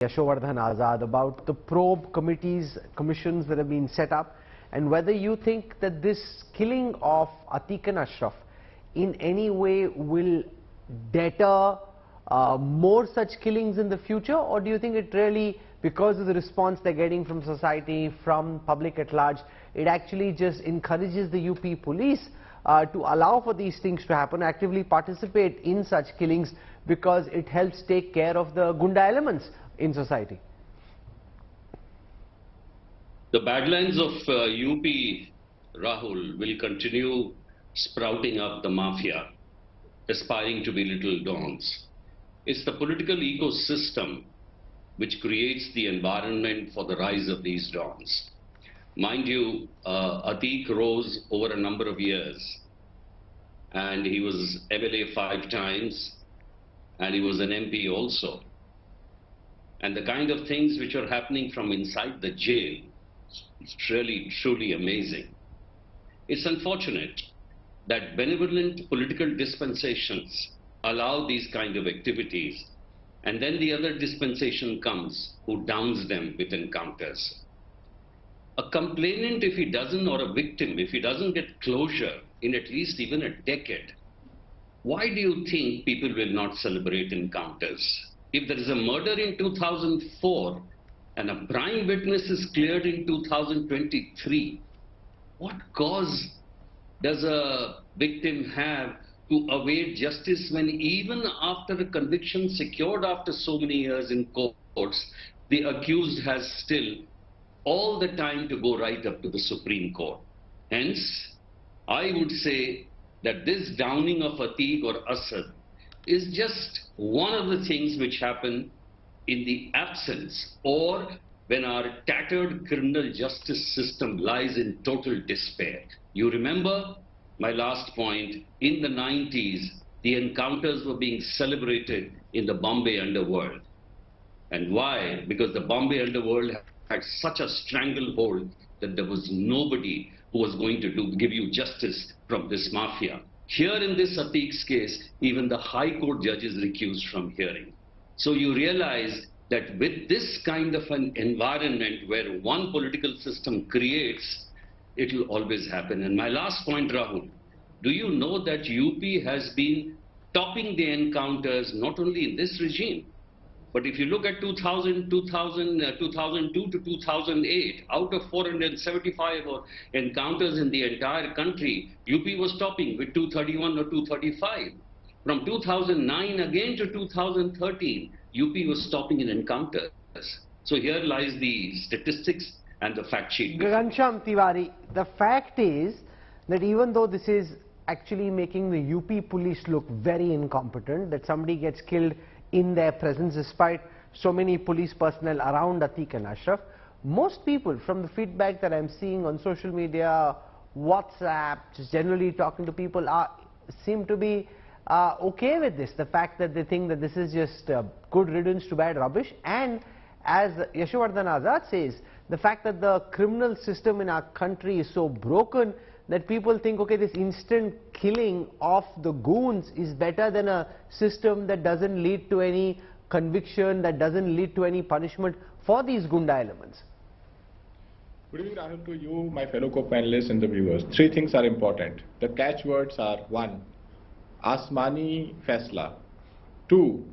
Yashovardhan, Azad, about the probe commissions that have been set up, and whether you think that this killing of Atiq and Ashraf in any way will deter more such killings in the future, or do you think it really, because of the response they're getting from society, from public at large, it actually just encourages the UP police to allow for these things to happen, actively participate in such killings, because it helps take care of the gunda elements in society? The badlands of UP, Rahul, will continue sprouting up the mafia, aspiring to be little dons. It's the political ecosystem which creates the environment for the rise of these dons. Mind you, Atiq rose over a number of years, and he was MLA 5 times, and he was an MP also. And the kind of things which are happening from inside the jail, it's really, truly amazing. It's unfortunate that benevolent political dispensations allow these kind of activities, and then the other dispensation comes who downs them with encounters. A complainant, if he doesn't, or a victim, if he doesn't get closure in at least even a decade, why do you think people will not celebrate encounters? If there is a murder in 2004 and a prime witness is cleared in 2023, what cause does a victim have to await justice when even after a conviction secured after so many years in courts, the accused has still all the time to go right up to the Supreme Court? Hence, I would say that this downing of Atiq or Asad is just one of the things which happen in the absence or when our tattered criminal justice system lies in total despair. You remember my last point, in the 90s, the encounters were being celebrated in the Bombay underworld. And why? Because the Bombay underworld had such a stranglehold that there was nobody who was going to give you justice from this mafia. Here in this Atiq's case, even the High Court judges recused from hearing. So you realize that with this kind of an environment where one political system creates, it will always happen. And my last point, Rahul, do you know that UP has been topping the encounters not only in this regime, but if you look at 2002 to 2008, out of 475 encounters in the entire country, UP was topping with 231 or 235. From 2009 again to 2013, UP was topping in encounters. So here lies the statistics and the fact sheet. Ghanshyam Tiwari, the fact is that even though this is actually making the UP police look very incompetent, that somebody gets killed in their presence despite so many police personnel around Atiq and Ashraf, most people, from the feedback that I'm seeing on social media, WhatsApp, just generally talking to people, seem to be okay with this. The fact that they think that this is just good riddance to bad rubbish, and as Yashovardhan Azad says, the fact that the criminal system in our country is so broken that people think, okay, this instant killing of the goons is better than a system that doesn't lead to any conviction, that doesn't lead to any punishment for these gunda elements. Good evening, Rahul, to you, my fellow co-panelists and the viewers. 3 things are important. The catchwords are: 1, Asmani Faisla; 2,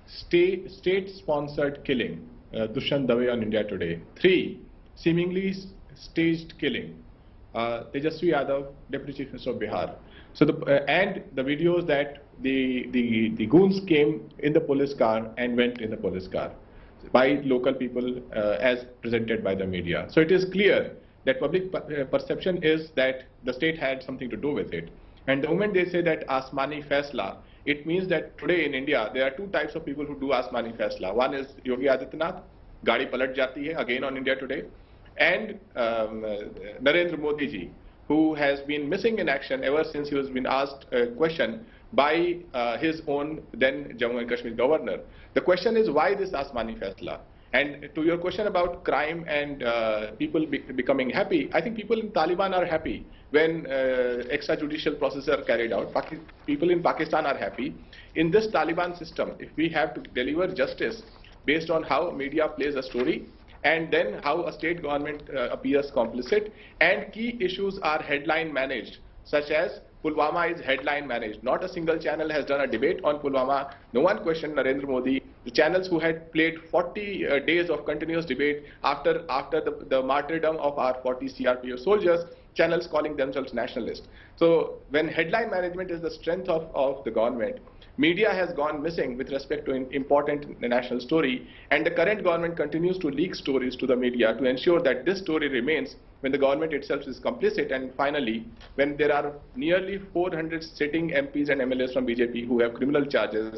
state-sponsored killing, Dushyant Dave on India Today; 3, seemingly staged killing, Tejasvi Yadav, Deputy Chief Minister of Bihar. So and the videos that the goons came in the police car and went in the police car by local people as presented by the media. So it is clear that public perception is that the state had something to do with it. And the moment they say that Asmani Faisla, it means that today in India there are 2 types of people who do Asmani Faisla. One is Yogi Adityanath, Gaadi Palat Jati Hai, again on India Today, and Narendra Modi ji, who has been missing in action ever since he was been asked a question by his own then Jammu and Kashmir governor. The question is, why this Asmani Faisla? And to your question about crime and people becoming happy, I think people in Taliban are happy when extrajudicial processes are carried out. People in Pakistan are happy. In this Taliban system, if we have to deliver justice based on how media plays a story, and then how a state government appears complicit, and key issues are headline managed, such as Pulwama is headline managed. Not a single channel has done a debate on Pulwama. No one questioned Narendra Modi. The channels who had played 40 days of continuous debate after the martyrdom of our 40 CRPF soldiers, channels calling themselves nationalist. So when headline management is the strength of the government, media has gone missing with respect to an important national story, and the current government continues to leak stories to the media to ensure that this story remains when the government itself is complicit, and finally, when there are nearly 400 sitting MPs and MLAs from BJP who have criminal charges